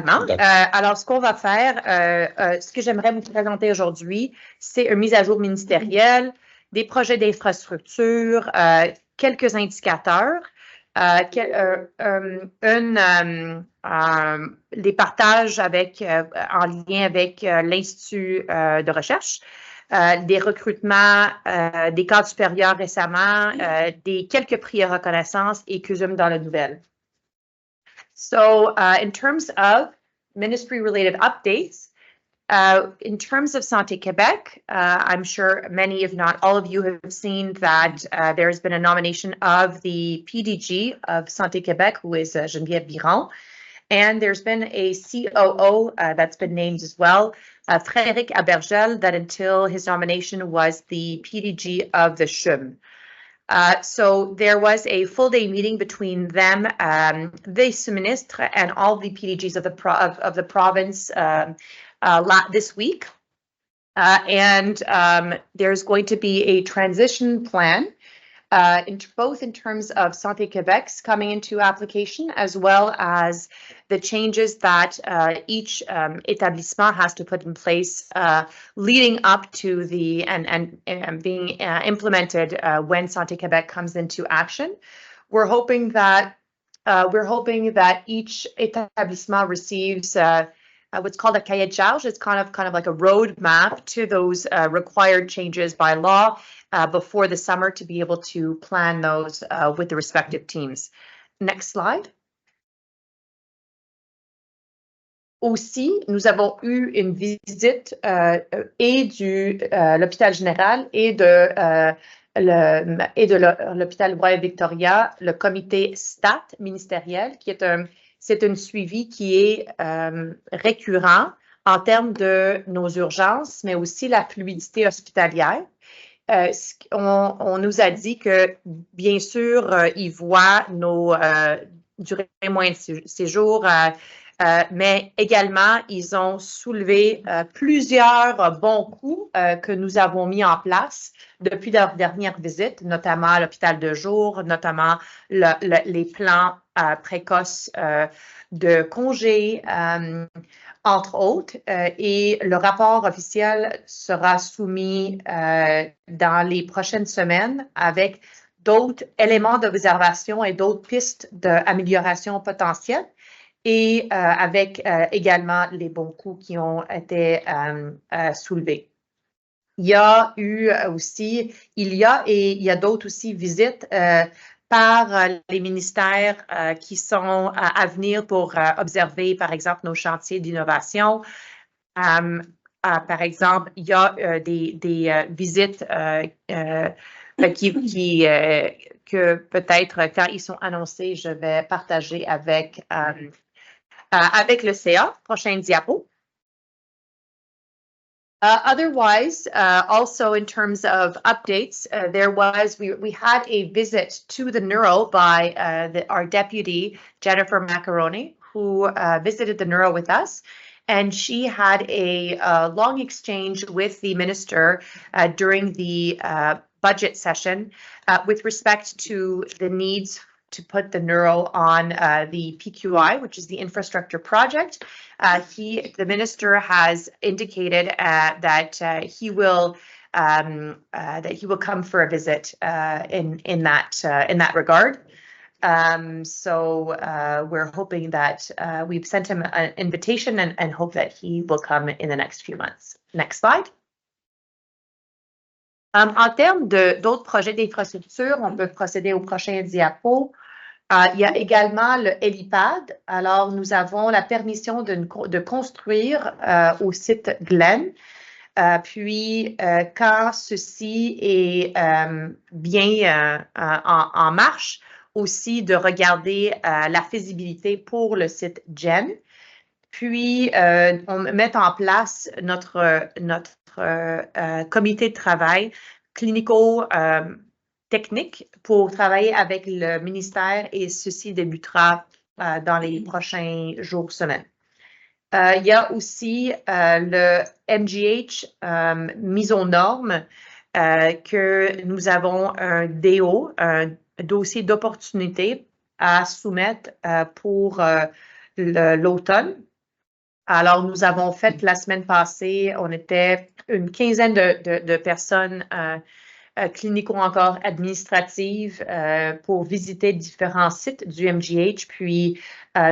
Absolument. Alors, ce qu'on va faire, ce que j'aimerais vous présenter aujourd'hui, c'est une mise à jour ministérielle, des projets d'infrastructure, quelques indicateurs, des partages en lien avec l'Institut de recherche, des recrutements, des cadres supérieurs récemment, quelques prix et reconnaissances et CUSUM dans la nouvelle. So in terms of ministry-related updates, in terms of Santé Québec, I'm sure many, if not all of you, have seen that there's been a nomination of the PDG of Santé Québec, who is Geneviève Biron, and there's been a COO that's been named as well, Frédéric Abergel, that until his nomination was the PDG of the CHUM. So there was a full-day meeting between them, the sous-ministre, and all the PDGs of the province this week. And there's going to be a transition plan, both in terms of Santé Québec's coming into application, as well as the changes that each établissement has to put in place leading up to and being implemented when Santé Québec comes into action. We're hoping that each établissement receives what's called a cahier de charge. It's kind of like a roadmap to those required changes by law before the summer to be able to plan those with the respective teams. Next slide. Aussi, nous avons eu une visite et de l'hôpital général et de l'hôpital Royal Victoria, le comité STAT ministériel, qui est un suivi qui est récurrent en termes de nos urgences, mais aussi la fluidité hospitalière. On nous a dit que, bien sûr, ils voient nos durées moyennes de séjour, mais également, ils ont soulevé plusieurs bons coups que nous avons mis en place depuis leur dernière visite, notamment à l'hôpital de jour, notamment les plans précoces de congés, entre autres, et le rapport officiel sera soumis dans les prochaines semaines avec d'autres éléments d'observation et d'autres pistes d'amélioration potentielles et avec également les bons coups qui ont été soulevés. Il y a eu aussi, il y a d'autres aussi visites par les ministères qui sont à venir pour observer, par exemple, nos chantiers d'innovation. Par exemple, il y a des visites que peut-être, quand ils sont annoncés, je vais partager avec le CA. Prochain diapo. Otherwise, also in terms of updates, we had a visit to the neuro by our deputy, Jennifer Macaroni, who visited the neuro with us. And she had a long exchange with the minister during the budget session with respect to the needs to put the neuro on the PQI, which is the infrastructure project. The minister has indicated that he will come for a visit in that regard. So we're hoping that we've sent him an invitation and hope that he will come in the next few months. Next slide. En termes d'autres projets d'infrastructure, on peut procéder au prochain diapo. Il y a également le hélipad. Alors, nous avons la permission de construire au site Glen. Puis, quand ceci est bien en marche, aussi de regarder la faisabilité pour le site GEN. Puis, on met en place notre comité de travail clinico-technique pour travailler avec le ministère et ceci débutera dans les prochains jours, semaines. Il y a aussi le MGH mise aux normes que nous avons un DO, un dossier d'opportunité à soumettre pour l'automne. Alors, nous avons fait la semaine passée, on était une quinzaine de personnes cliniques ou encore administratives pour visiter différents sites du MGH. Puis,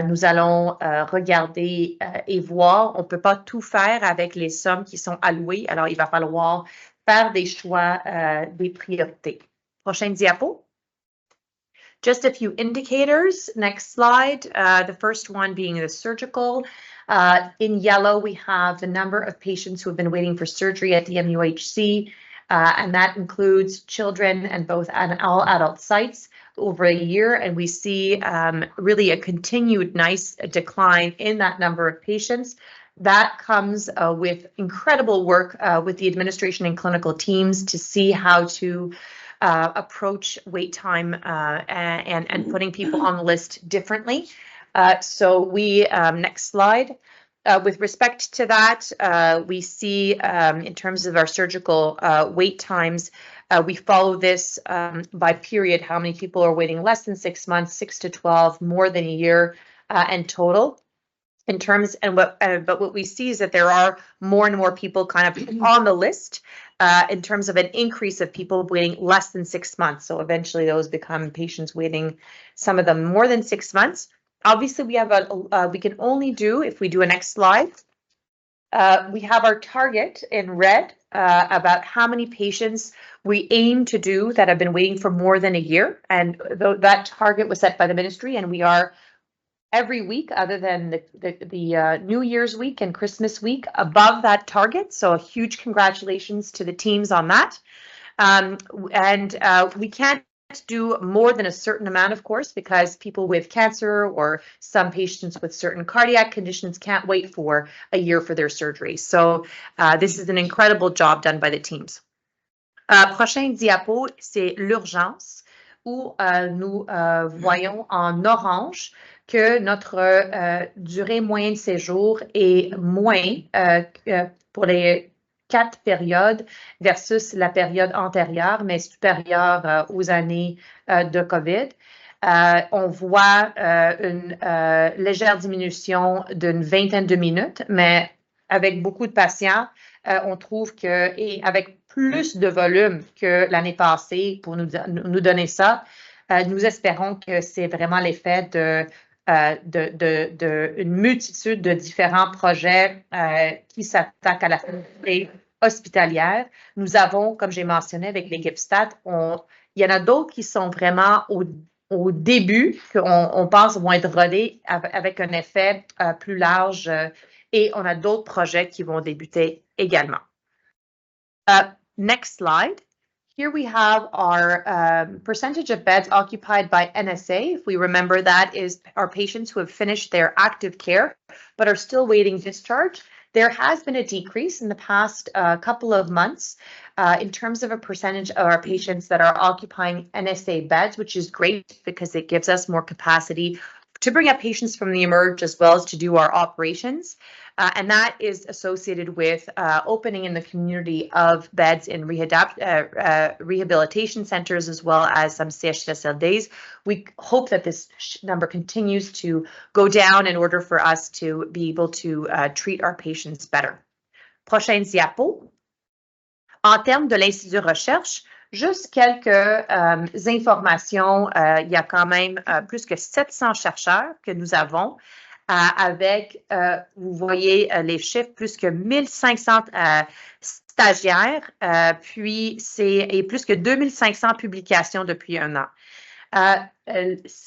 nous allons regarder et voir. On ne peut pas tout faire avec les sommes qui sont allouées. Alors, il va falloir faire des choix, des priorités. Prochaine diapo. Just a few indicators. Next slide. The first one being the surgical. In yellow, we have the number of patients who have been waiting for surgery at the MUHC, and that includes children and both and all adult sites over a year. And we see really a continued nice decline in that number of patients. That comes with incredible work with the administration and clinical teams to see how to approach wait time and putting people on the list differently. Next slide. With respect to that, we see in terms of our surgical wait times, we follow this by period, how many people are waiting less than 6 months, 6 to 12, more than a year, and total. But what we see is that there are more and more people kind of on the list in terms of an increase of people waiting less than 6 months. So eventually those become patients waiting, some of them more than 6 months. Obviously, we have we can only do, if we do a next slide, we have our target in red about how many patients we aim to do that have been waiting for more than a year. And that target was set by the ministry, and we are every week other than the New Year's week and Christmas week above that target. So a huge congratulations to the teams on that. We can't do more than a certain amount, of course, because people with cancer or some patients with certain cardiac conditions can't wait for a year for their surgery. So this is an incredible job done by the teams. Prochain diapo, c'est l'urgence, où nous voyons en orange que notre durée moyenne de séjour est moins pour les 4 périodes versus la période antérieure, mais supérieure aux années de COVID. On voit une légère diminution d'une vingtaine de minutes, mais avec beaucoup de patients, on trouve que, et avec plus de volume que l'année passée pour nous donner ça, nous espérons que c'est vraiment l'effet une multitude de différents projets qui s'attaquent à la santé hospitalière. Nous avons, comme j'ai mentionné avec l'équipe STAT, il y en a d'autres qui sont vraiment au début, qu'on pense vont être rodés avec un effet plus large et on a d'autres projets qui vont débuter également. Next slide. Here we have our percentage of beds occupied by NSA. If we remember, that is our patients who have finished their active care but are still waiting discharge. There has been a decrease in the past couple of months in terms of a percentage of our patients that are occupying NSA beds, which is great because it gives us more capacity to bring up patients from the emerge as well as to do our operations. And that is associated with opening in the community of beds in rehabilitation centers as well as some CHSLDs. We hope that this number continues to go down in order for us to be able to treat our patients better. Prochaine diapo. En termes de l'Institut de recherche, juste quelques informations. Il y a quand même plus que 700 chercheurs que nous avons avec, vous voyez les chiffres, plus que 1500 stagiaires, puis et plus que 2500 publications depuis un an.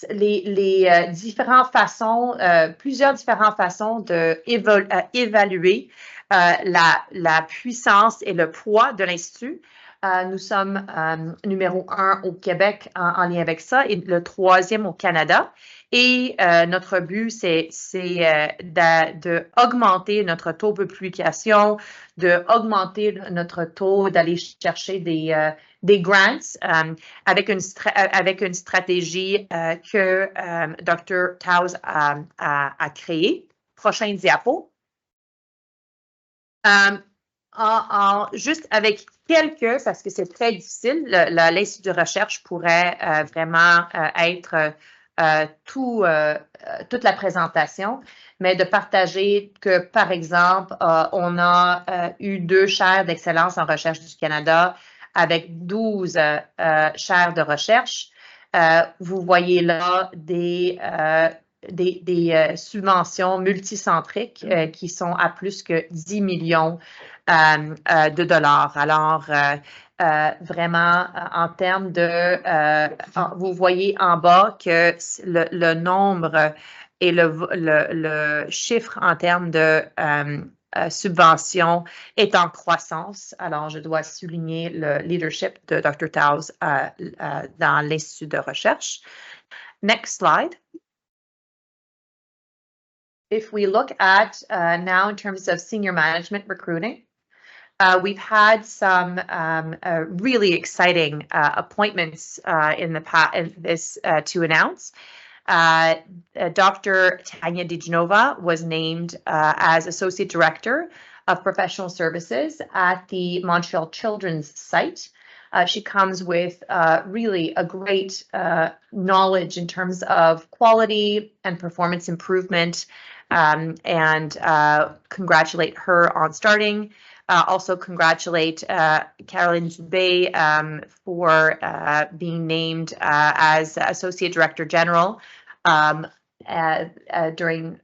Les différentes façons, plusieurs différentes façons d'évaluer la puissance et le poids de l'Institut. Nous sommes numéro 1 au Québec en lien avec ça et le 3e au Canada. Et notre but, c'est d'augmenter notre taux de publication, d'augmenter notre taux d'aller chercher des grants avec une stratégie que Dr. Towse a créée. Prochaine diapo. Juste avec quelques, parce que c'est très difficile, l'Institut de recherche pourrait vraiment être toute la présentation, mais de partager que, par exemple, on a eu 2 chaires d'excellence en recherche du Canada avec 12 chaires de recherche. Vous voyez là des subventions multicentriques qui sont à plus que 10 millions de dollars. Alors, vraiment, en termes de, vous voyez en bas que le nombre et le chiffre en termes de subventions est en croissance. Alors, je dois souligner le leadership de Dr. Taus dans l'Institut de recherche. Next slide. If we look at now in terms of senior management recruiting, we've had some really exciting appointments in this to announce. Dr. Tanya DiGenova was named as Associate Director of Professional Services at the Montreal Children's Site. She comes with really a great knowledge in terms of quality and performance improvement, and congratulate her on starting. Also congratulate Caroline Dubé for being named as Associate Director General during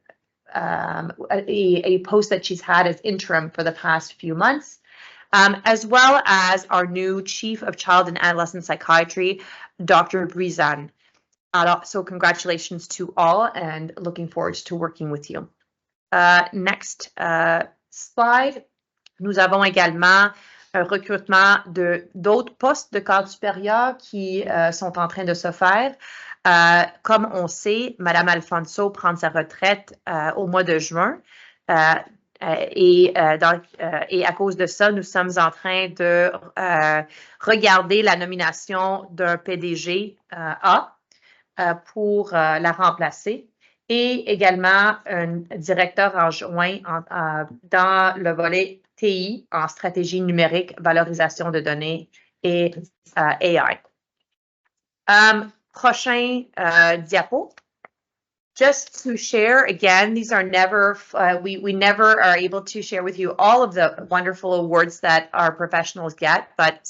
a post that she's had as interim for the past few months, as well as our new Chief of Child and Adolescent Psychiatry, Dr. Brizan. So congratulations to all and looking forward to working with you. Next slide. Nous avons également un recrutement d'autres postes de cadre supérieur qui sont en train de se faire. Comme on sait, Mme Alfonso prend sa retraite au mois de juin. Et à cause de ça, nous sommes en train de regarder la nomination d'un PDG pour la remplacer et également un directeur adjoint dans le volet TI en stratégie numérique, valorisation de données et AI. Prochain diapo. Just to share, again, these are never, we never are able to share with you all of the wonderful awards that our professionals get, but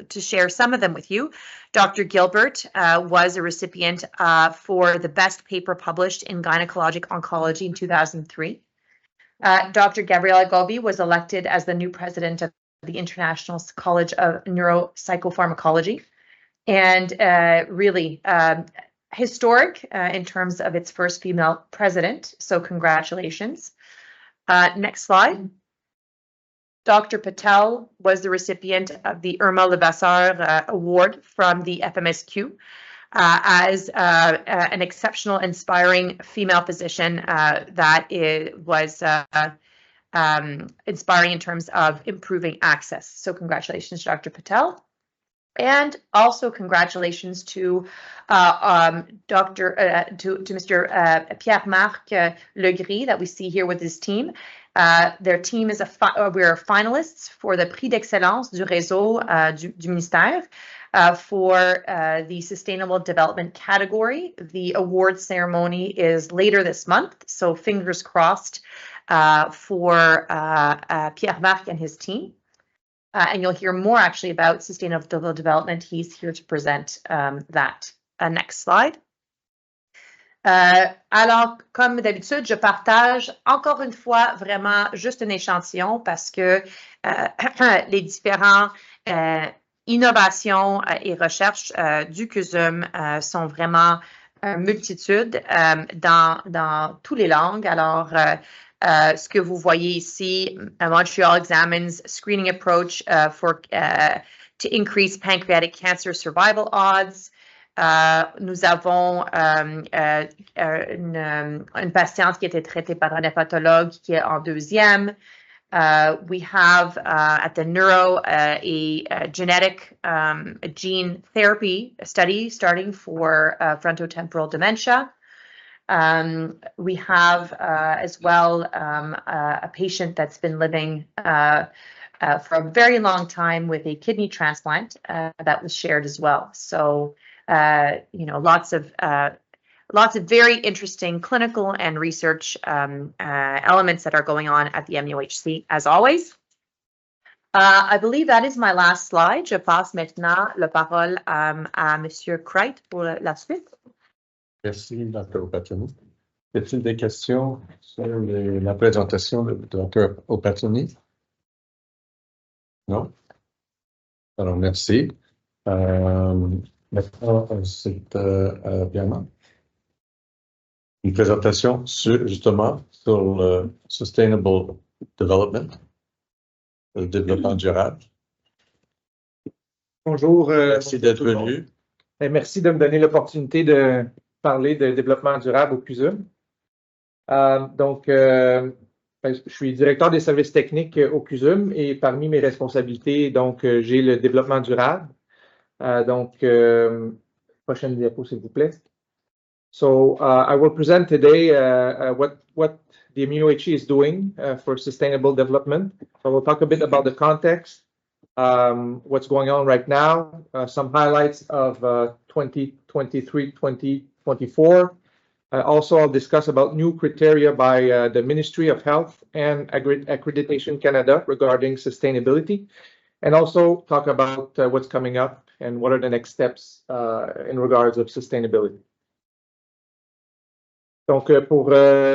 to share some of them with you, Dr. Gilbert was a recipient for the best paper published in gynecologic oncology in 2003. Dr. Gabriela Gobi was elected as the new president of the International College of Neuropsychopharmacology, and really historic in terms of its first female president. So congratulations. Next slide. Dr. Patel was the recipient of the Irma Levasseur Award from the FMSQ as an exceptional, inspiring female physician that was inspiring in terms of improving access. So congratulations, Dr. Patel. And also congratulations to Mr. Pierre-Marc Legris that we see here with his team. Their team is we're finalists for the Prix d'Excellence du Réseau du Ministère for the Sustainable Development category. The award ceremony is later this month, so fingers crossed for Pierre-Marc and his team. And you'll hear more actually about sustainable development. He's here to present that. Next slide. Alors, comme d'habitude, je partage encore une fois vraiment juste un échantillon parce que les différents innovations et recherches du CUSUM sont vraiment multitudes dans toutes les langues. Alors, ce que vous voyez ici, Montreal examines screening approach to increase pancreatic cancer survival odds. Nous avons une patiente qui a été traitée par un hépatologue qui est en deuxième. We have at the Neuro a genetic gene therapy study starting for frontotemporal dementia. We have as well a patient that's been living for a very long time with a kidney transplant that was shared as well. So, lots of lots of very interesting clinical and research elements that are going on at the MUHC, as always. I believe that is my last slide. Je passe maintenant la parole à Monsieur Creit pour la suite. Merci, Dr. Opatroni. Y a-t-il des questions sur la présentation de Dr. Opatroni? Non? Alors, merci. Maintenant, c'est Bianna. Une présentation justement sur le Sustainable Development, le développement durable. Bonjour. Merci d'être venu. Merci de me donner l'opportunité de parler de développement durable au CUSUM. Je suis directeur des services techniques au CUSUM et parmi mes responsabilités, j'ai le développement durable. Prochaine diapo, s'il vous plaît. So I will present today what the MUHC is doing for sustainable development. So we'll talk a bit about the context, what's going on right now, some highlights of 2023-2024. Also, I'll discuss about new criteria by the Ministry of Health and Accreditation Canada regarding sustainability, and also talk about what's coming up and what are the next steps in regards of sustainability. Donc, pour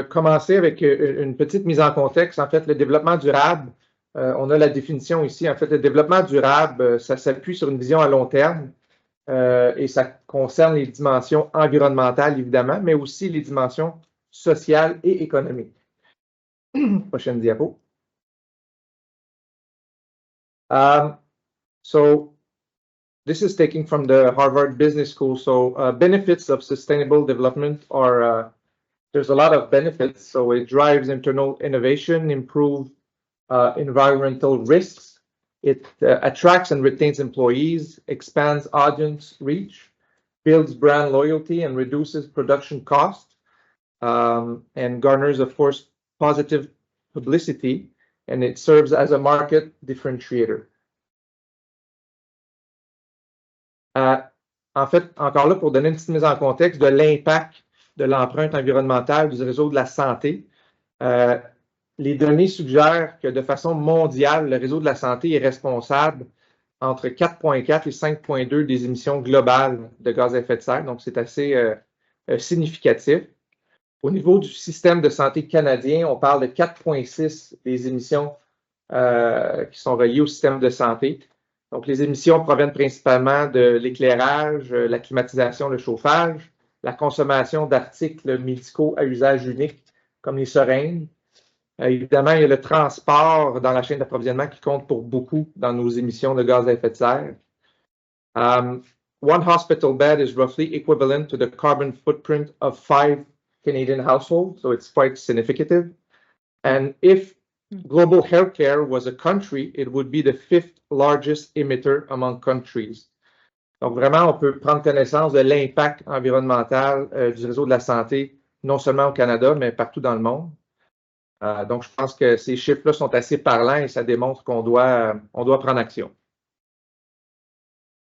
commencer avec une petite mise en contexte, en fait, le développement durable, on a la définition ici. En fait, le développement durable, ça s'appuie sur une vision à long terme et ça concerne les dimensions environnementales, évidemment, mais aussi les dimensions sociales et économiques. Prochaine diapo. So, this is taken from the Harvard Business School. So, benefits of sustainable development are there's a lot of benefits. So it drives internal innovation, improve environmental risks. It attracts and retains employees, expands audience reach, builds brand loyalty, and reduces production costs, and garners, of course, positive publicity, and it serves as a market differentiator. En fait, encore là, pour donner une petite mise en contexte de l'impact de l'empreinte environnementale du réseau de la santé, les données suggèrent que de façon mondiale, le réseau de la santé est responsable entre 4,4 et 5,2 des émissions globales de gaz à effet de serre. Donc, c'est assez significatif. Au niveau du système de santé canadien, on parle de 4,6 des émissions qui sont reliées au système de santé. Donc, les émissions proviennent principalement de l'éclairage, la climatisation, le chauffage, la consommation d'articles médicaux à usage unique, comme les seringues. Évidemment, il y a le transport dans la chaîne d'approvisionnement qui compte pour beaucoup dans nos émissions de gaz à effet de serre. One hospital bed is roughly equivalent to the carbon footprint of 5 Canadian households, so it's quite significant. And if global healthcare was a country, it would be the 5th largest emitter among countries. Donc, vraiment, on peut prendre connaissance de l'impact environnemental du réseau de la santé, non seulement au Canada, mais partout dans le monde. Donc, je pense que ces chiffres-là sont assez parlants et ça démontre qu'on doit prendre action.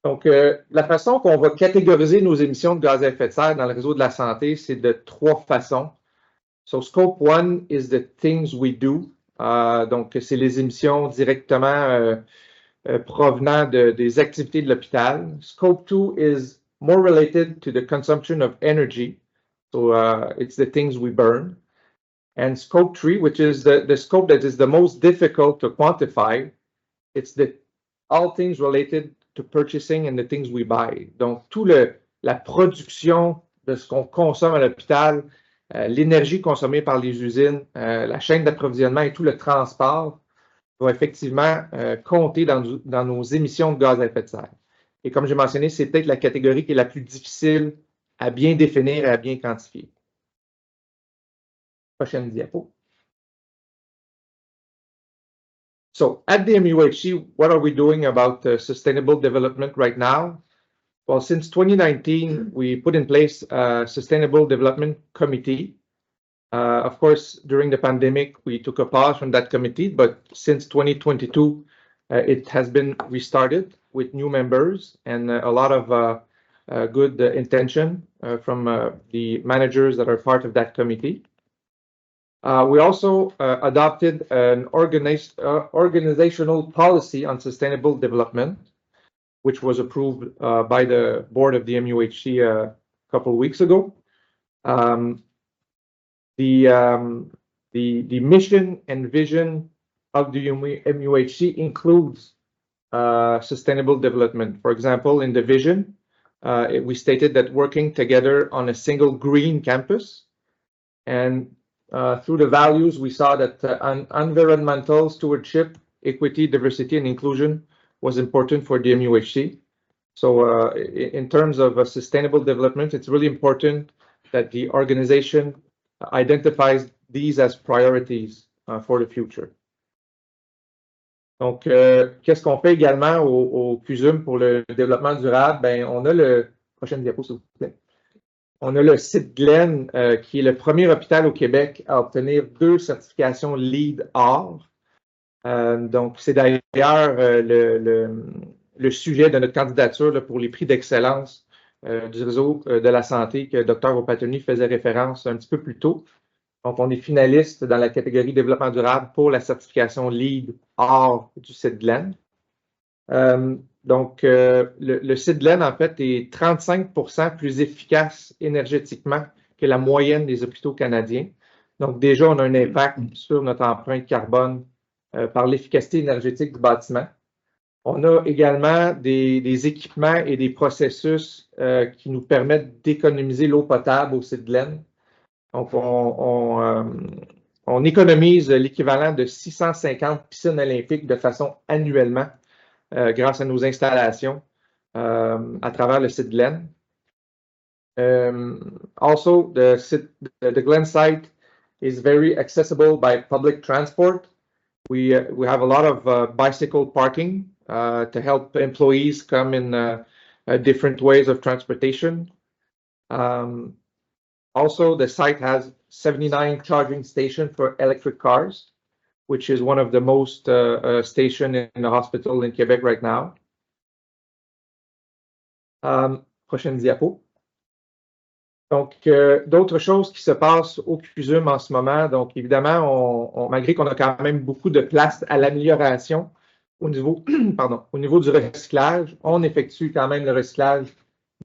Donc, la façon qu'on va catégoriser nos émissions de gaz à effet de serre dans le réseau de la santé, c'est de 3 façons. So, Scope 1 is the things we do. Donc, c'est les émissions directement provenant des activités de l'hôpital. Scope 2 is more related to the consumption of energy. So it's the things we burn. And Scope 3, which is the scope that is the most difficult to quantify, it's all things related to purchasing and the things we buy. Donc, la production de ce qu'on consomme à l'hôpital, l'énergie consommée par les usines, la chaîne d'approvisionnement et tout le transport va effectivement compter dans nos émissions de gaz à effet de serre. Et comme j'ai mentionné, c'est peut-être la catégorie qui est la plus difficile à bien définir et à bien quantifier. Prochaine diapo. So, at the MUHC, what are we doing about sustainable development right now? Well, since 2019, we put in place a Sustainable Development Committee. Of course, during the pandemic, we took a pause from that committee, but since 2022, it has been restarted with new members and a lot of good intention. from the managers that are part of that committee. We also adopted an organizational policy on sustainable development, which was approved by the board of the MUHC a couple of weeks ago. The mission and vision of the MUHC includes sustainable development. For example, in the vision, we stated that working together on a single green campus, and through the values, we saw that environmental stewardship, equity, diversity, and inclusion was important for the MUHC. So in terms of sustainable development, it's really important that the organization identifies these as priorities for the future. Donc, qu'est-ce qu'on fait également au CUSUM pour le développement durable? Ben, on a le prochaine diapo, s'il vous plaît. On a le site Glen, qui est le premier hôpital au Québec à obtenir 2 certifications LEED Or. Donc, c'est d'ailleurs le sujet de notre candidature là, pour les prix d'excellence du réseau de la santé que Dr. Opatoni faisait référence un petit peu plus tôt. Donc, on est finaliste dans la catégorie développement durable pour la certification LEED Or du site Glen. Donc, le site Glen, en fait, est 35% plus efficace énergétiquement que la moyenne des hôpitaux canadiens. Donc, déjà, on a un impact sur notre empreinte carbone par l'efficacité énergétique du bâtiment. On a également des équipements et des processus qui nous permettent d'économiser l'eau potable au site Glen. Donc, on économise l'équivalent de 650 piscines olympiques de façon annuellement grâce à nos installations à travers le site Glen. Also, the Glen site is very accessible by public transport. We have a lot of bicycle parking to help employees come in different ways of transportation. Also, the site has 79 charging stations for electric cars, which is one of the most stations in the hospital in Quebec right now. Prochaine diapo. Donc, d'autres choses qui se passent au CUSUM en ce moment. Donc, évidemment, malgré qu'on a quand même beaucoup de place à l'amélioration au niveau, au niveau du recyclage, on effectue quand même le recyclage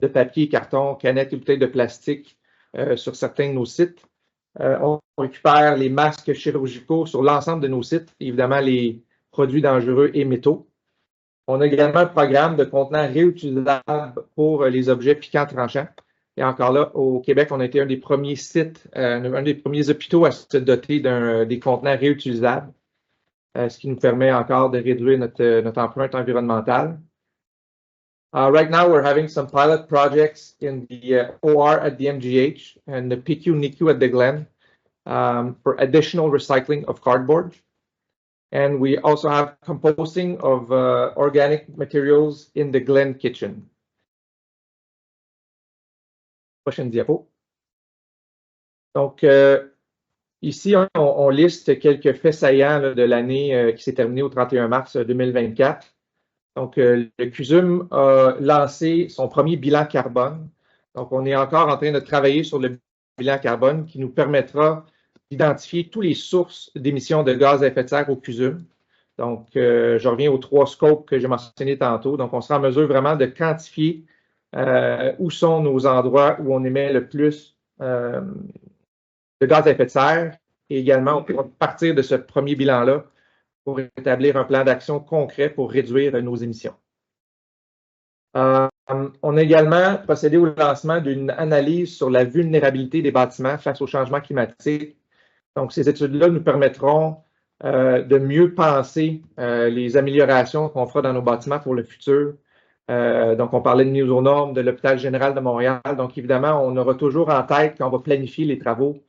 de papier, carton, canettes et bouteilles de plastique sur certains de nos sites. On récupère les masques chirurgicaux sur l'ensemble de nos sites, évidemment les produits dangereux et métaux. On a également un programme de contenants réutilisables pour les objets piquants tranchants. Et encore là, au Québec, on a été un des premiers sites, un des premiers hôpitaux à se doter des contenants réutilisables, ce qui nous permet encore de réduire notre empreinte environnementale. Right now, we're having some pilot projects in the OR at the MGH and the PQ-NICU at the Glen for additional recycling of cardboard. And we also have composting of organic materials in the Glen kitchen. Prochaine diapo. Donc, ici, on liste quelques faits saillants là, de l'année qui s'est terminée au 31 mars 2024. Donc, le CUSUM a lancé son premier bilan carbone. Donc, on est encore en train de travailler sur le bilan carbone qui nous permettra d'identifier toutes les sources d'émissions de gaz à effet de serre au CUSUM. Donc, je reviens aux 3 scopes que j'ai mentionnés tantôt. Donc, on sera en mesure vraiment de quantifier où sont nos endroits où on émet le plus de gaz à effet de serre. Et également, on peut partir de ce premier bilan-là pour établir un plan d'action concret pour réduire nos émissions. On a également procédé au lancement d'une analyse sur la vulnérabilité des bâtiments face au changement climatique. Donc, ces études-là nous permettront de mieux penser les améliorations qu'on fera dans nos bâtiments pour le futur. Donc, on parlait de mise aux normes de l'Hôpital général de Montréal. Donc, évidemment, on aura toujours en tête quand on va planifier les travaux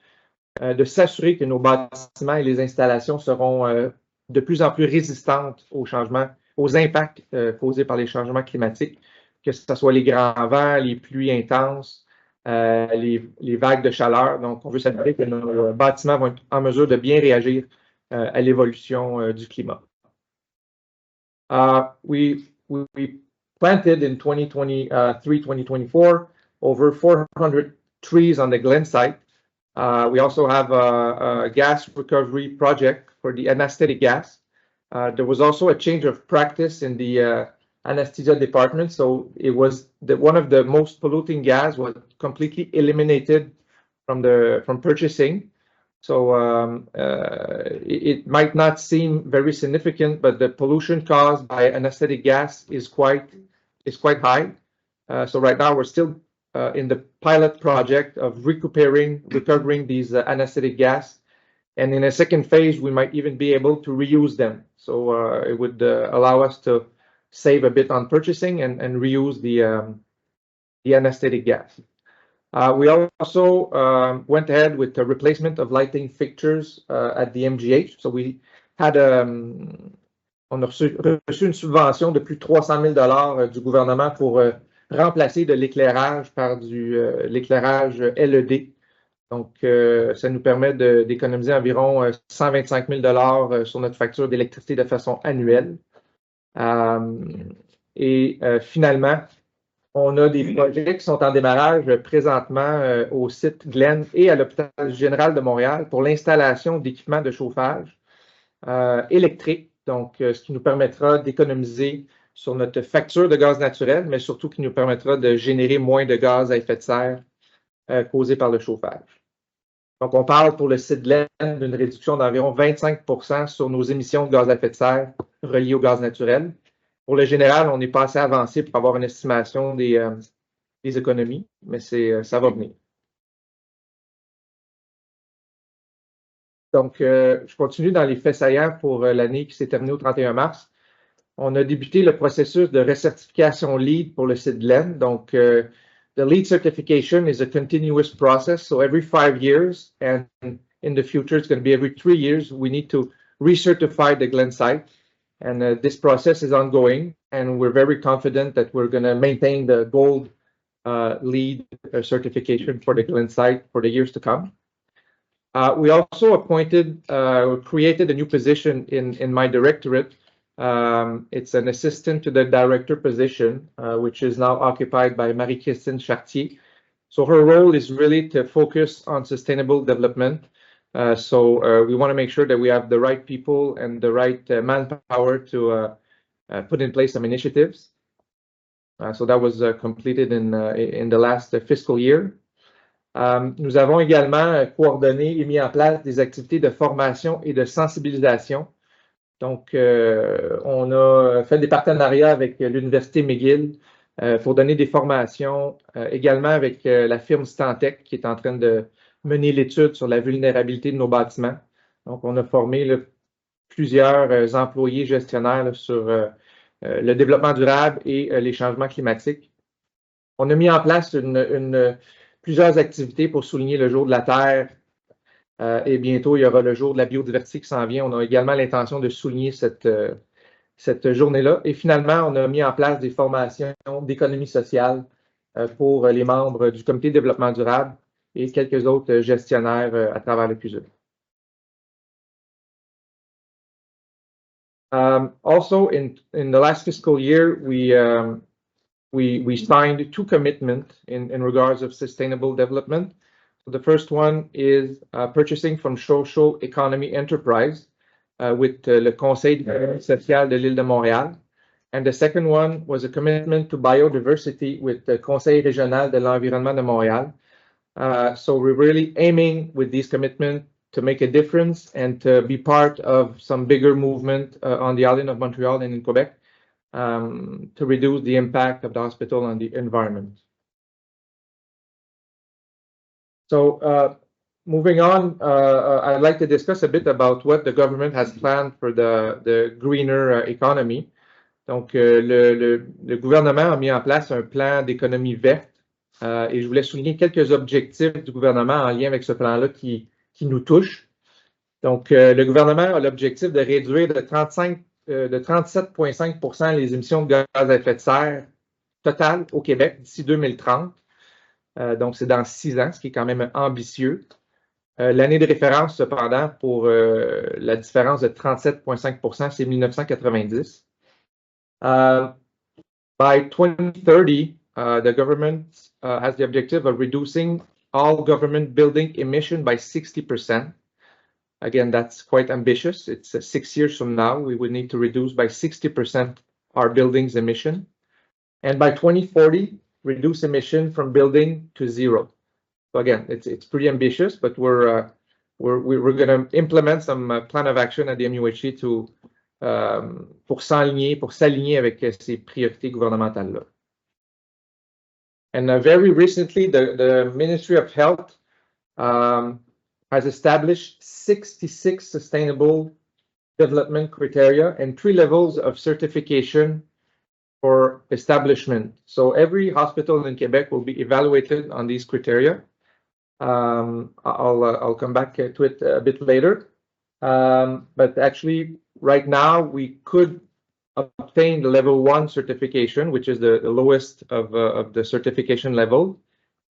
de s'assurer que nos bâtiments et les installations seront de plus en plus résistantes aux changements, aux impacts causés par les changements climatiques, que ce soit les grands vents, les pluies intenses, les vagues de chaleur. Donc, on veut s'assurer que nos bâtiments vont être en mesure de bien réagir à l'évolution du climat. We planted in 2023-2024 over 400 trees on the Glen site. We also have a gas recovery project for the anesthetic gas. There was also a change of practice in the anesthesia department. So it was one of the most polluting gas was completely eliminated from purchasing. So it might not seem very significant, but the pollution caused by anesthetic gas is quite high. So right now we're still in the pilot project of recovering these anesthetic gas. And in a second phase, we might even be able to reuse them. So it would allow us to save a bit on purchasing and reuse the anesthetic gas. We also went ahead with the replacement of lighting fixtures at the MGH. So we had on a reçu une subvention de plus de 300 000 du gouvernement pour remplacer de l'éclairage par l'éclairage LED. Donc, ça nous permet d'économiser environ 125 000 sur notre facture d'électricité de façon annuelle. Finalement, on a des projets qui sont en démarrage présentement au site Glen et à l'hôpital général de Montréal pour l'installation d'équipements de chauffage électrique. Donc, ce qui nous permettra d'économiser sur notre facture de gaz naturel, mais surtout qui nous permettra de générer moins de gaz à effet de serre causés par le chauffage. Donc, on parle pour le site Glen d'une réduction d'environ 25% sur nos émissions de gaz à effet de serre reliées au gaz naturel. Pour le général, on n'est pas assez avancé pour avoir une estimation des économies, mais ça va venir. Donc, je continue dans les faits saillants pour l'année qui s'est terminée au 31 mars. On a débuté le processus de recertification LEED pour le site Glen. Donc, the LEED certification is a continuous process. So every 5 years, and in the future, it's going to be every 3 years, we need to recertify the Glen site. And this process is ongoing, and we're very confident that we're going to maintain the gold LEED certification for the Glen site for the years to come. We also created a new position in my directorate. It's an assistant to the director position, which is now occupied by Marie-Christine Chartier. So her role is really to focus on sustainable development. So we want to make sure that we have the right people and the right manpower to put in place some initiatives. So that was completed in the last fiscal year. Nous avons également coordonné et mis en place des activités de formation et de sensibilisation. Donc, on a fait des partenariats avec l'Université McGill pour donner des formations, également avec la firme Stantec qui est en train de mener l'étude sur la vulnérabilité de nos bâtiments. Donc, on a formé plusieurs employés gestionnaires sur le développement durable et les changements climatiques. On a mis en place plusieurs activités pour souligner le jour de la Terre et bientôt, il y aura le jour de la biodiversité qui s'en vient. On a également l'intention de souligner cette journée-là. Et finalement, on a mis en place des formations d'économie sociale pour les membres du Comité de développement durable et quelques autres gestionnaires à travers le CUSE. Also, in the last fiscal year, we signed 2 commitments in regards of sustainable development. So the first one is purchasing from Social Economy Enterprise with le Conseil d'économie sociale de l'île de Montréal. And the second one was a commitment to biodiversity with the Conseil régional de l'environnement de Montréal. So we're really aiming with these commitments to make a difference and to be part of some bigger movement on the island of Montreal and in Quebec to reduce the impact of the hospital on the environment. So moving on, I'd like to discuss a bit about what the government has planned for the greener economy. Donc, le gouvernement a mis en place un plan d'économie verte et je voulais souligner quelques objectifs du gouvernement en lien avec ce plan-là qui nous touche. Donc, le gouvernement a l'objectif de réduire de 37,5% les émissions de gaz à effet de serre totales au Québec d'ici 2030. Donc, c'est dans 6 ans, ce qui est quand même ambitieux. L'année de référence, cependant, pour la différence de 37,5%, c'est 1990. By 2030, the government has the objective of reducing all government building emission by 60%. Again, that's quite ambitious. It's 6 years from now, we would need to reduce by 60% our buildings emission. And by 2040, reduce emission from building to zero. So again, it's pretty ambitious, but we're going to implement some plan of action at the MUHC pour s'aligner avec ces priorités gouvernementales-là. And very recently, the Ministry of Health has established 66 sustainable development criteria and 3 levels of certification for establishment. So every hospital in Quebec will be evaluated on these criteria. I'll come back to it a bit later. But actually, right now, we could obtain the level 1 certification, which is the lowest of the certification level.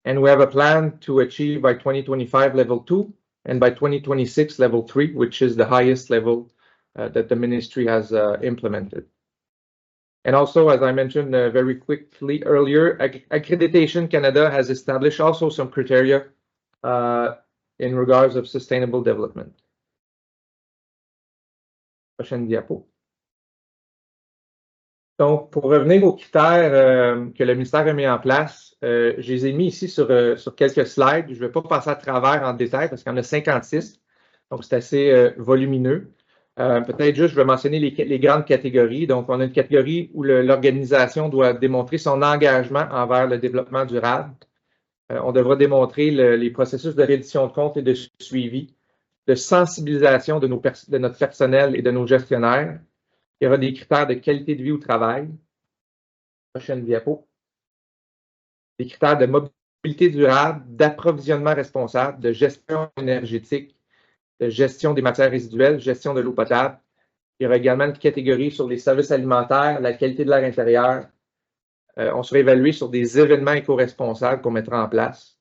And we have a plan to achieve by 2025 level 2 and by 2026 level 3, which is the highest level that the ministry has implemented. And also, as I mentioned very quickly earlier, Accreditation Canada has established also some criteria in regards of sustainable development. Prochaine diapo. Donc, pour revenir aux critères que le ministère a mis en place, je les ai mis ici sur quelques slides. Je ne vais pas passer à travers en détail parce qu'il y en a 56, donc c'est assez volumineux. Peut-être juste, je vais mentionner les grandes catégories. Donc, on a une catégorie où l'organisation doit démontrer son engagement envers le développement durable. On devra démontrer les processus de reddition de comptes et de suivi, de sensibilisation de notre personnel et de nos gestionnaires. Il y aura des critères de qualité de vie au travail. Prochaine diapo. Des critères de mobilité durable, d'approvisionnement responsable, de gestion énergétique, de gestion des matières résiduelles, gestion de l'eau potable. Il y aura également une catégorie sur les services alimentaires, la qualité de l'air intérieur. On sera évalué sur des événements éco-responsables qu'on mettra en place.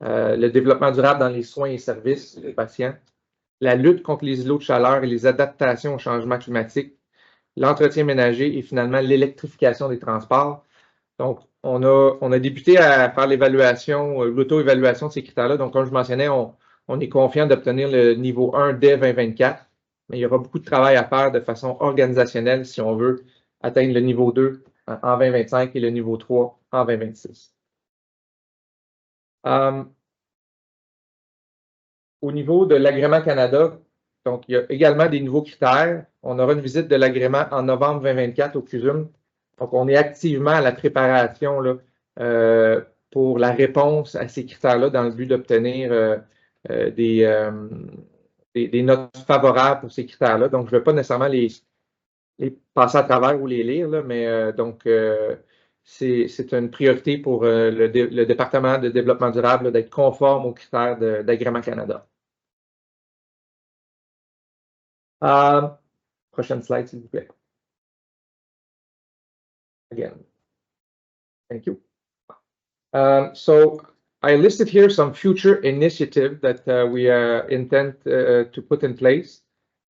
Le développement durable dans les soins et services des patients. La lutte contre les îlots de chaleur et les adaptations au changement climatique. L'entretien ménager et finalement l'électrification des transports. Donc, on a débuté à faire l'évaluation, l'auto-évaluation de ces critères-là. Donc, comme je mentionnais, on est confiant d'obtenir le niveau 1 dès 2024, mais il y aura beaucoup de travail à faire de façon organisationnelle si on veut atteindre le niveau 2 en 2025 et le niveau 3 en 2026. Au niveau de l'agrément Canada, donc il y a également des nouveaux critères. On aura une visite de l'agrément en novembre 2024 au CUSUM. Donc, on est activement à la préparation là, pour la réponse à ces critères-là dans le but d'obtenir des notes favorables pour ces critères-là. Donc, je ne vais pas nécessairement les passer à travers ou les lire, là, mais donc, c'est une priorité pour le département de développement durable d'être conforme aux critères d'Agrément Canada. Prochaine slide, s'il vous plaît. Again. Thank you. So I listed here some future initiatives that we intend to put in place.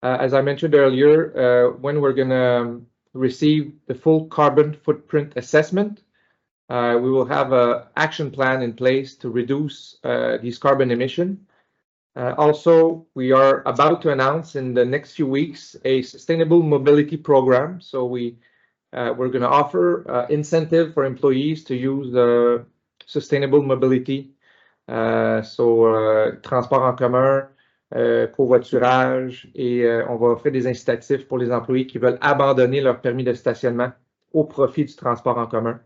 As I mentioned earlier, when we're going to receive the full carbon footprint assessment, we will have an action plan in place to reduce these carbon emissions. Also, we are about to announce in the next few weeks a sustainable mobility program. So we're going to offer incentive for employees to use sustainable mobility. Transport en commun, covoiturage, et on va offrir des incitatifs pour les employés qui veulent abandonner leur permis de stationnement au profit du transport en commun.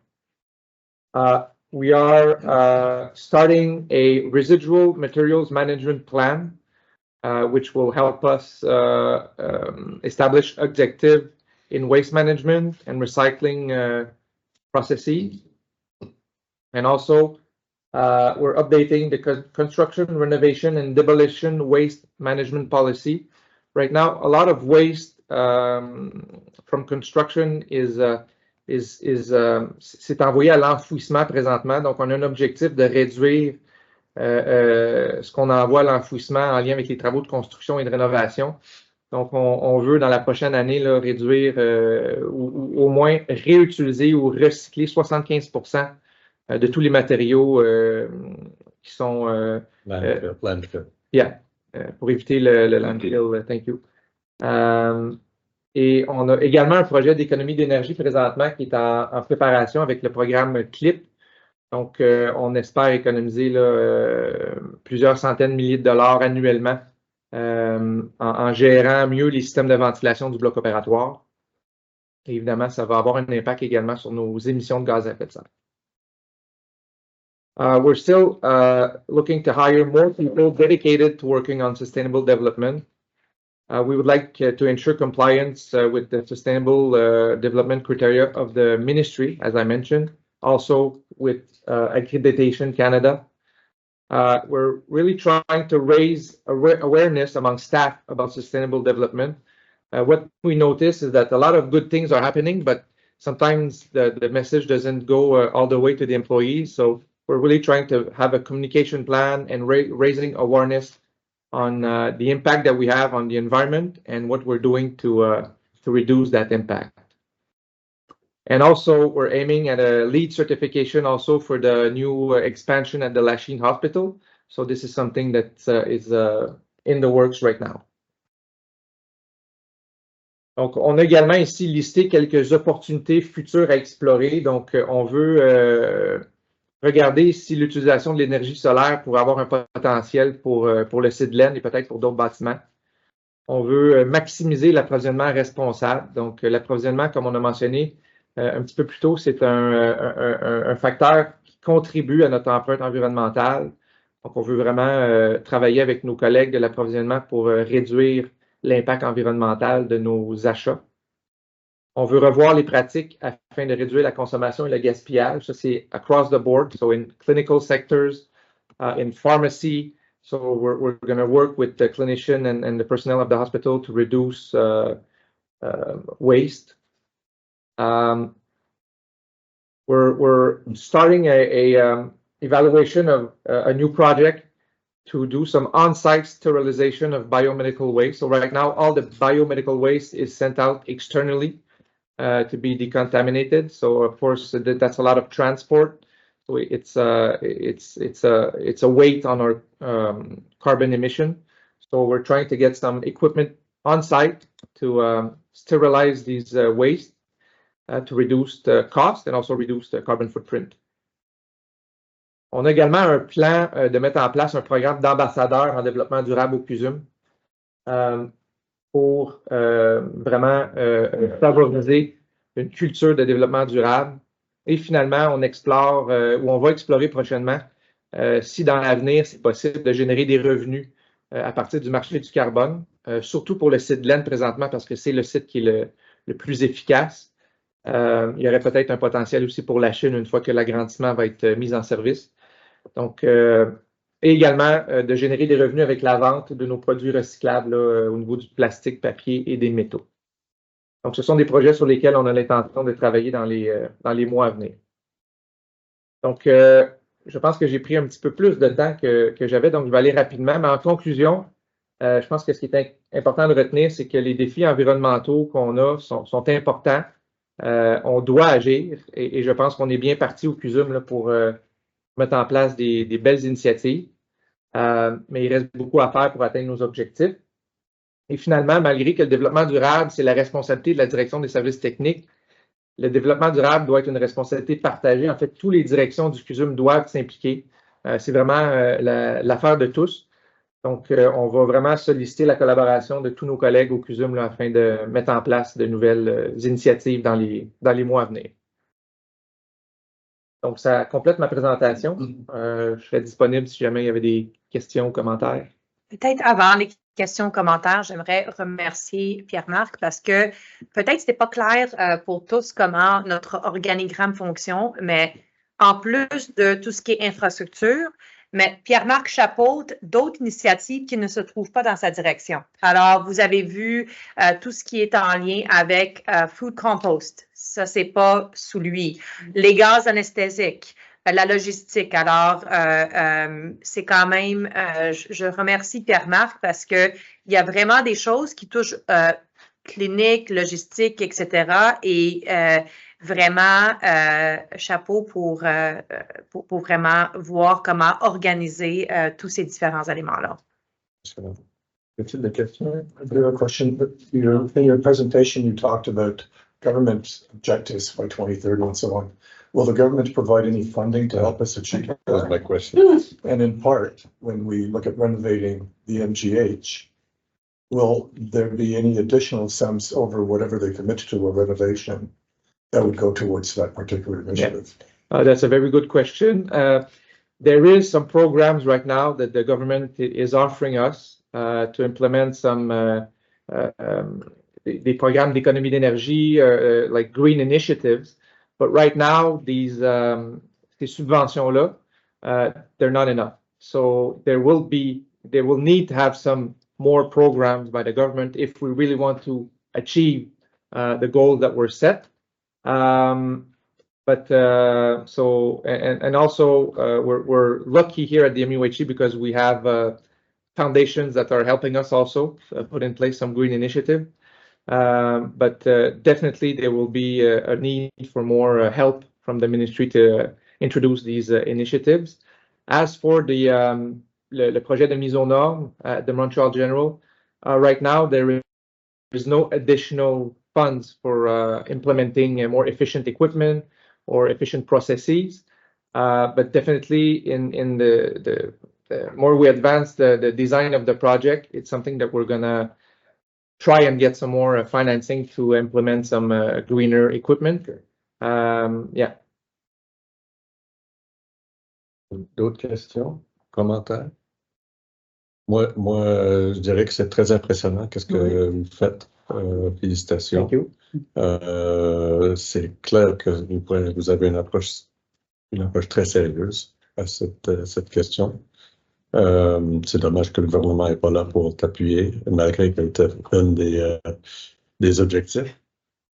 We are starting a residual materials management plan, which will help us establish objectives in waste management and recycling processes. And also, we're updating the construction, renovation, and demolition waste management policy. Right now, a lot of waste from construction c'est envoyé à l'enfouissement présentement. Donc, on a un objectif de réduire ce qu'on envoie à l'enfouissement en lien avec les travaux de construction et de rénovation Donc, on veut, dans la prochaine année, là, réduire ou au moins réutiliser ou recycler 75% de tous les matériaux qui sont... landfill. Yeah, pour éviter le landfill. Thank you. Et on a également un projet d'économie d'énergie présentement qui est en préparation avec le programme CLIP. Donc, on espère économiser là, plusieurs centaines de milliers de dollars annuellement en gérant mieux les systèmes de ventilation du bloc opératoire. Et évidemment, ça va avoir un impact également sur nos émissions de gaz à effet de serre. We're still looking to hire more people dedicated to working on sustainable development. We would like to ensure compliance with the sustainable development criteria of the ministry, as I mentioned, also with Accreditation Canada. We're really trying to raise awareness among staff about sustainable development. What we notice is that a lot of good things are happening, but sometimes the message doesn't go all the way to the employees. So we're really trying to have a communication plan and raising awareness on the impact that we have on the environment and what we're doing to reduce that impact. And also, we're aiming at a LEED certification also for the new expansion at the Lachine Hospital. So this is something that is in the works right now. Donc, on a également ici listé quelques opportunités futures à explorer. Donc, on veut regarder si l'utilisation de l'énergie solaire pourrait avoir un potentiel pour le Cidlen et peut-être pour d'autres bâtiments. On veut maximiser l'approvisionnement responsable. Donc, l'approvisionnement, comme on a mentionné un petit peu plus tôt, c'est un facteur qui contribue à notre empreinte environnementale. Donc, on veut vraiment travailler avec nos collègues de l'approvisionnement pour réduire l'impact environnemental de nos achats. On veut revoir les pratiques afin de réduire la consommation et le gaspillage. Ça, c'est across the board. So, in clinical sectors, in pharmacy. So, we're going to work with the clinician and the personnel of the hospital to reduce waste. We're starting a evaluation of a new project to do some on-site sterilization of biomedical waste. So right now, all the biomedical waste is sent out externally to be decontaminated. So of course, that's a lot of transport. So it's a weight on our carbon emission. So we're trying to get some equipment on site to sterilize these waste to reduce the cost and also reduce the carbon footprint. On a également un plan de mettre en place un programme d'ambassadeurs en développement durable au CUSUM pour vraiment favoriser une culture de développement durable. Et finalement, on explore ou on va explorer prochainement si dans l'avenir, c'est possible de générer des revenus à partir du marché du carbone, surtout pour le site Cidlen présentement parce que c'est le site qui est le plus efficace. Il y aurait peut-être un potentiel aussi pour la Chine une fois que l'agrandissement va être mis en service. Donc, et également de générer des revenus avec la vente de nos produits recyclables là, au niveau du plastique, papier et des métaux. Donc, ce sont des projets sur lesquels on a l'intention de travailler dans les mois à venir. Donc, je pense que j'ai pris un petit peu plus de temps que j'avais, donc je vais aller rapidement. Mais en conclusion, je pense que ce qui est important de retenir, c'est que les défis environnementaux qu'on a sont importants. On doit agir et je pense qu'on est bien parti au CUSUM là, pour mettre en place des belles initiatives. Mais il reste beaucoup à faire pour atteindre nos objectifs. Et finalement, malgré que le développement durable, c'est la responsabilité de la direction des services techniques, le développement durable doit être une responsabilité partagée. En fait, toutes les directions du CUSUM doivent s'impliquer. C'est vraiment l'affaire de tous. Donc, on va vraiment solliciter la collaboration de tous nos collègues au CUSUM là, afin de mettre en place de nouvelles initiatives dans les mois à venir. Donc, ça complète ma présentation. Je serai disponible si jamais il y avait des questions ou commentaires. Peut-être avant les questions ou commentaires, j'aimerais remercier Pierre-Marc parce que peut-être ce n'était pas clair pour tous comment notre organigramme fonctionne, mais en plus de tout ce qui est infrastructure, mais Pierre-Marc chapeaute d'autres initiatives qui ne se trouvent pas dans sa direction. Alors, vous avez vu tout ce qui est en lien avec Food Compost. Ça, c'est pas sous lui. Les gaz anesthésiques, la logistique. Alors, c'est quand même, je remercie Pierre-Marc parce qu'il y a vraiment des choses qui touchent clinique, logistique, etc. Et vraiment, chapeau pour vraiment voir comment organiser tous ces différents éléments-là. Y-t-il des questions? I have a question. In your presentation, you talked about government objectives by 2030 and so on. Will the government provide any funding to help us achieve That was that? my question. And in part, when we look at renovating the MGH, will there be any additional sums over whatever they commit to a renovation that would go towards that particular initiative? That's a very good question. There is some programs right now that the government is offering us to implement some des programmes d'économie d'énergie, like green initiatives. But right now, these ces subventions-là, they're not enough. So there will need to have some more programs by the government if we really want to achieve the goals that were set. But also we're lucky here at the MUHE because we have foundations that are helping us also put in place some green initiative. But definitely there will be a need for more help from the ministry to introduce these initiatives. As for le projet de mise aux normes at the Montreal General, right now there is no additional funds for implementing more efficient equipment or efficient processes. But definitely in the more we advance the design of the project, it's something that we're gonna try and get some more financing to implement some greener equipment. Yeah. D'autres questions, commentaires? Moi, je dirais que c'est très impressionnant qu'est-ce que vous faites. Félicitations. Thank you. C'est clair que vous avez une approche très sérieuse à cette question. C'est dommage que le gouvernement n'est pas là pour t'appuyer, malgré qu'il te donne des objectifs.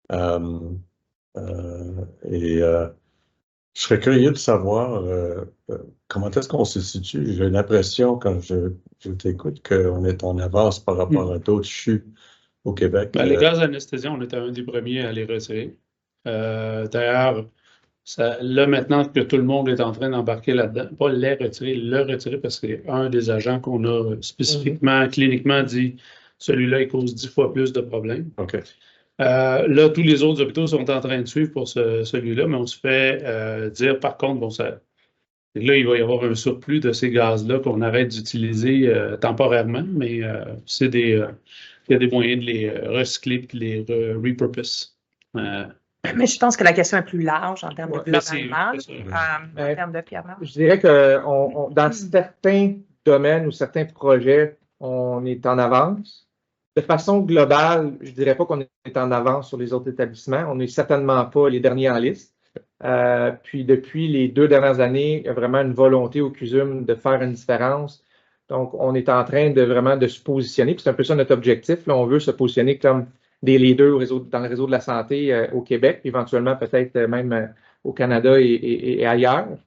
Je serais curieux de savoir comment est-ce qu'on se situe. J'ai l'impression, quand je t'écoute, qu'on est en avance par rapport à d'autres CHU au Québec. Les gaz d'anesthésie, on était un des premiers à les retirer. D'ailleurs, là, maintenant que tout le monde est en train d'embarquer là-dedans, pas les retirer, le retirer, parce que c'est un des agents qu'on a spécifiquement, cliniquement dit, celui-là, il cause 10 fois plus de problèmes. OK. Là, tous les autres hôpitaux sont en train de suivre pour celui-là, mais on se fait dire, par contre, bon, là, il va y avoir un surplus de ces gaz-là qu'on arrête d'utiliser temporairement, mais il y a des moyens de les recycler et de les repurpose. Mais je pense que la question est plus large en termes de globalement, en termes de Pierre-Marc. Je dirais que dans certains domaines ou certains projets, on est en avance. De façon globale, je ne dirais pas qu'on est en avance sur les autres établissements. On n'est certainement pas les derniers en liste. Puis depuis les 2 dernières années, il y a vraiment une volonté au CUSUM de faire une différence. Donc, on est en train de vraiment de se positionner. Puis c'est un peu ça notre objectif. Là, on veut se positionner comme des leaders dans le réseau de la santé au Québec, puis éventuellement peut-être même au Canada et ailleurs.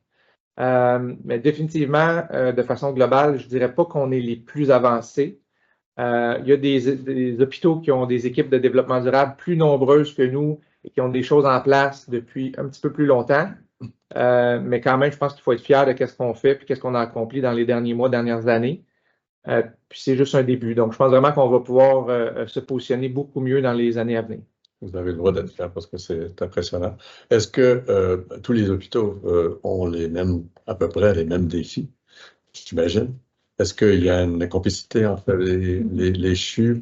Mais définitivement, de façon globale, je ne dirais pas qu'on est les plus avancés. Il y a des hôpitaux qui ont des équipes de développement durable plus nombreuses que nous et qui ont des choses en place depuis un petit peu plus longtemps. Mais quand même, je pense qu'il faut être fier de ce qu'on fait et qu'est-ce qu'on a accompli dans les derniers mois, dernières années. Puis c'est juste un début. Donc, je pense vraiment qu'on va pouvoir se positionner beaucoup mieux dans les années à venir. Vous avez le droit d'être fier parce que c'est impressionnant. Est-ce que tous les hôpitaux ont à peu près les mêmes défis, j'imagine? Est-ce qu'il y a une complicité entre les CHU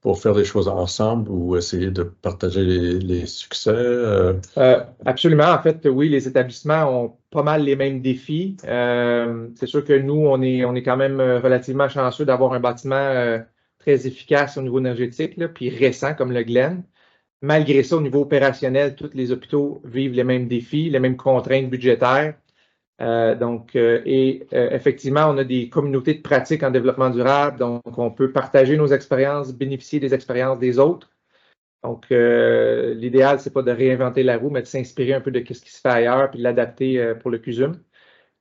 pour faire des choses ensemble ou essayer de partager les succès? Absolument. En fait, oui, les établissements ont pas mal les mêmes défis. C'est sûr que nous, on est quand même relativement chanceux d'avoir un bâtiment très efficace au niveau énergétique, là, puis récent comme le Glen. Malgré ça, au niveau opérationnel, tous les hôpitaux vivent les mêmes défis, les mêmes contraintes budgétaires. Effectivement, on a des communautés de pratique en développement durable, donc on peut partager nos expériences, bénéficier des expériences des autres. Donc, l'idéal, c'est pas de réinventer la roue, mais de s'inspirer un peu de ce qui se fait ailleurs puis de l'adapter pour le CUSUM.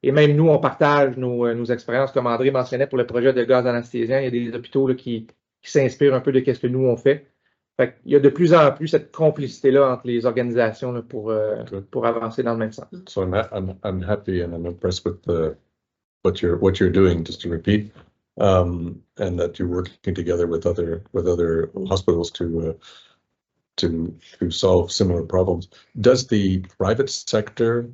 Et même nous, on partage nos expériences, comme André mentionnait pour le projet de gaz anesthésien. Il y a des hôpitaux là, qui s'inspirent un peu de ce que nous, on fait. Fait qu'il y a de plus en plus cette complicité-là entre les organisations là, pour avancer dans le même sens. So I'm happy and I'm impressed with what you're doing, just to repeat, and that you're working together with other hospitals to solve similar problems. Does the private sector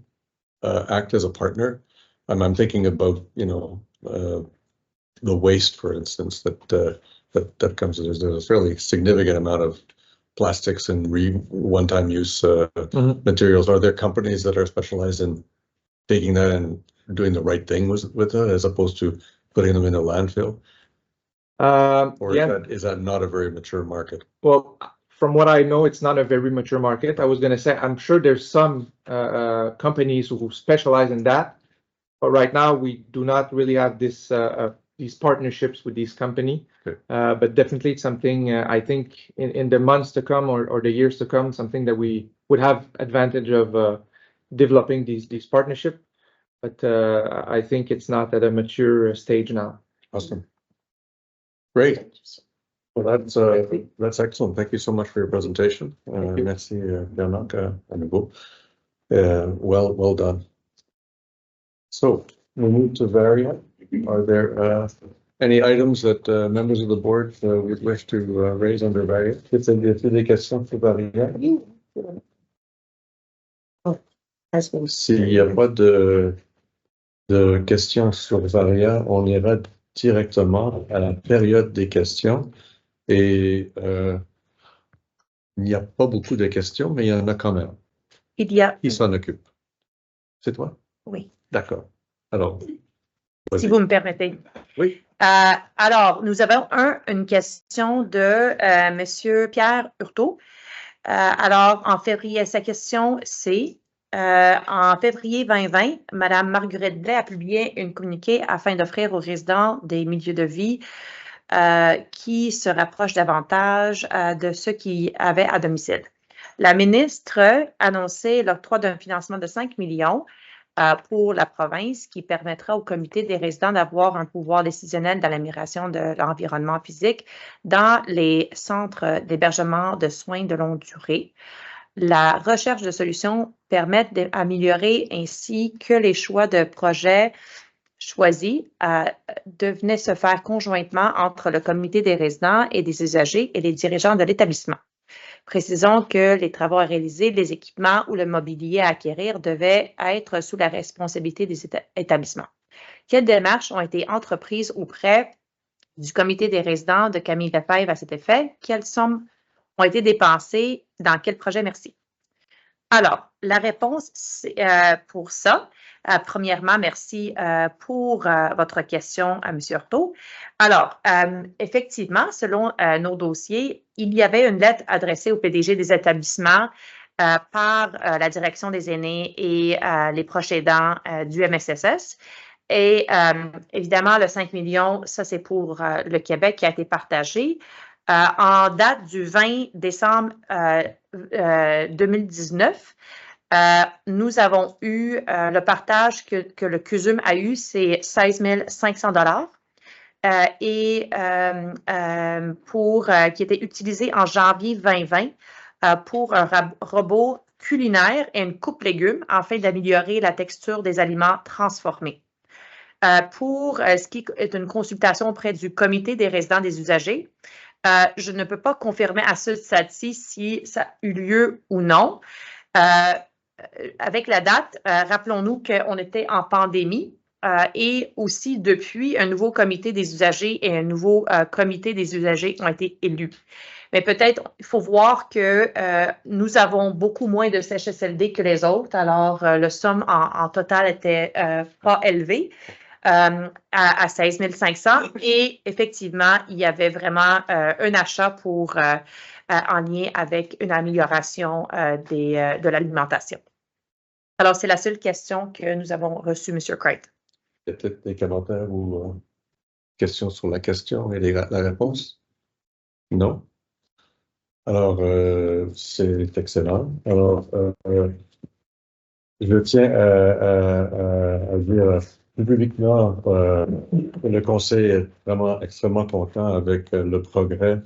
act as a partner? I'm thinking about the waste, for instance, that comes. There's a fairly significant amount of plastics and one-time use materials. Are there companies that are specialized in taking that and doing the right thing with it, as opposed to putting them in a landfill? Or is that not a very mature market? Well, from what I know, it's not a very mature market. I was going to say, I'm sure there's some companies who specialize in that, but right now we do not really have these partnerships with these companies. Okay. But definitely it's something I think in the months to come or the years to come, something that we would have advantage of developing these partnerships. But I think it's not at a mature stage now. Awesome. Great. Well, that's excellent. Thank you so much for your presentation. Merci, Bernard, à nouveau. Well done. So we move to Varia. Are there any items that members of the board would wish to raise under Varia? Est-ce qu'il y a des questions sur Varia? S'il n'y a pas de questions sur Varia, on ira directement à la période des questions. Et il n'y a pas beaucoup de questions, mais il y en a quand même. Il y a. Qui s'en occupe? C'est toi? Oui. D'accord. Alors, si vous me permettez. Oui. Alors, nous avons une question de M. Pierre Hurtaud. Alors, en février, sa question, c'est en février 2020, Mme Marguerite Blais a publié un communiqué afin d'offrir aux résidents des milieux de vie qui se rapprochent davantage de ceux qui avaient à domicile. La ministre annonçait l'octroi d'un financement de 5 millions pour la province qui permettra au comité des résidents d'avoir un pouvoir décisionnel dans l'amélioration de l'environnement physique dans les centres d'hébergement de soins de longue durée. La recherche de solutions permet d'améliorer ainsi que les choix de projets choisis devenaient se faire conjointement entre le comité des résidents et des usagers et les dirigeants de l'établissement. Précisons que les travaux à réaliser, les équipements ou le mobilier à acquérir devaient être sous la responsabilité des établissements. Quelles démarches ont été entreprises auprès du comité des résidents de Camille Lefebvre à cet effet? Quelles sommes ont été dépensées dans quel projet? Merci. Alors, la réponse pour ça, premièrement, merci pour votre question, M. Hurtaud. Alors, effectivement, selon nos dossiers, il y avait une lettre adressée au PDG des établissements par la direction des aînés et les proches aidants du MSSS. Et évidemment, le 5 millions, ça c'est pour le Québec qui a été partagé. En date du 20 décembre 2019, nous avons eu le partage que le CUSUM a eu, c'est 16 500 $ et qui était utilisé en janvier 2020 pour un robot culinaire et une coupe légumes afin d'améliorer la texture des aliments transformés. Pour ce qui est une consultation auprès du comité des résidents des usagers, je ne peux pas confirmer à ce stade-ci si ça a eu lieu ou non. Avec la date, rappelons-nous qu'on était en pandémie et aussi depuis, un nouveau comité des usagers et un nouveau comité des usagers ont été élus. Mais peut-être, il faut voir que nous avons beaucoup moins de CHSLD que les autres, alors le somme en total était pas élevé. À 16 500 et effectivement, il y avait vraiment un achat pour en lien avec une amélioration de l'alimentation. Alors, c'est la seule question que nous avons reçue, M. Creighton. Il y a peut-être des commentaires ou questions sur la question et la réponse? Non? Alors, c'est excellent. Alors, je tiens à dire plus publiquement, le Conseil est vraiment extrêmement content avec le progrès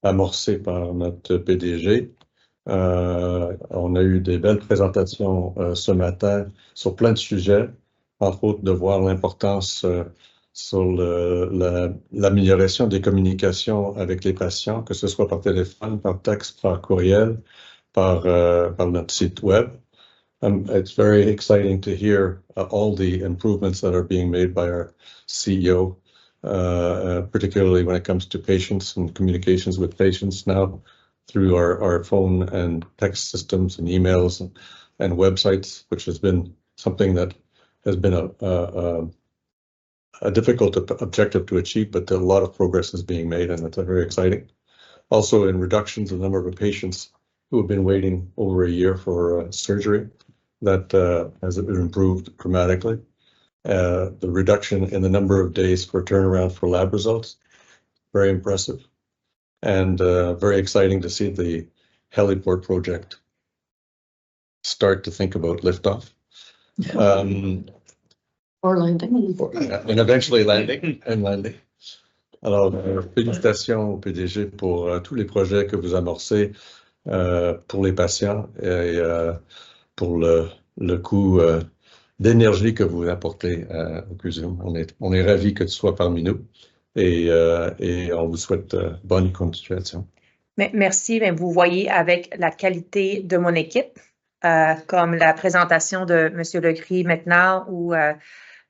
amorcé par notre PDG. On a eu des belles présentations ce matin sur plein de sujets, entre autres de voir l'importance sur l'amélioration des communications avec les patients, que ce soit par téléphone, par texte, par courriel, par notre site web. It's very exciting to hear all the improvements that are being made by our CEO, particularly when it comes to patients and communications with patients now through our phone and text systems and emails and websites, which has been something that has been a difficult objective to achieve, but a lot of progress is being made, and it's very exciting. Also, in reductions in the number of patients who have been waiting over a year for surgery, that has improved dramatically. The reduction in the number of days for turnaround for lab results, very impressive. And very exciting to see the heliport project start to think about liftoff. Or landing. And eventually landing. Alors, félicitations au PDG pour tous les projets que vous amorcez pour les patients et pour le coût d'énergie que vous apportez au CUSUM. On est ravis que tu sois parmi nous et on vous souhaite bonne continuation. Merci. Vous voyez avec la qualité de mon équipe, comme la présentation de M. Legris maintenant ou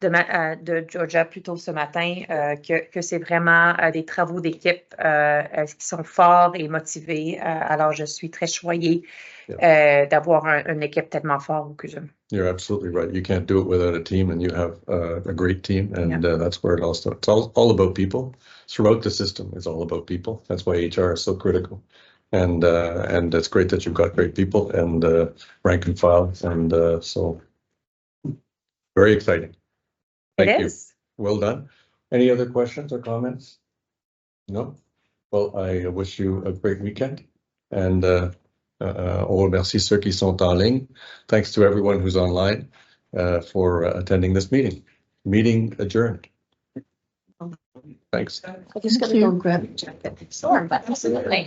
de Georgia plus tôt ce matin, que c'est vraiment des travaux d'équipe qui sont forts et motivés. Alors, je suis très choyée d'avoir une équipe tellement forte au CUSUM. You're absolutely right. You can't do it without a team, and you have a great team, and that's where it all starts. It's all about people. Throughout the system, it's all about people. That's why HR is so critical. And it's great that you've got great people and rank and file, and so very exciting. Thank you. Well done. Any other questions or comments? No? Well, I wish you a great weekend, and on remercie ceux qui sont en ligne. Thanks to everyone who's online for attending this meeting. Meeting adjourned. Thanks. I'm just going to go grab a jacket. Sure, absolutely.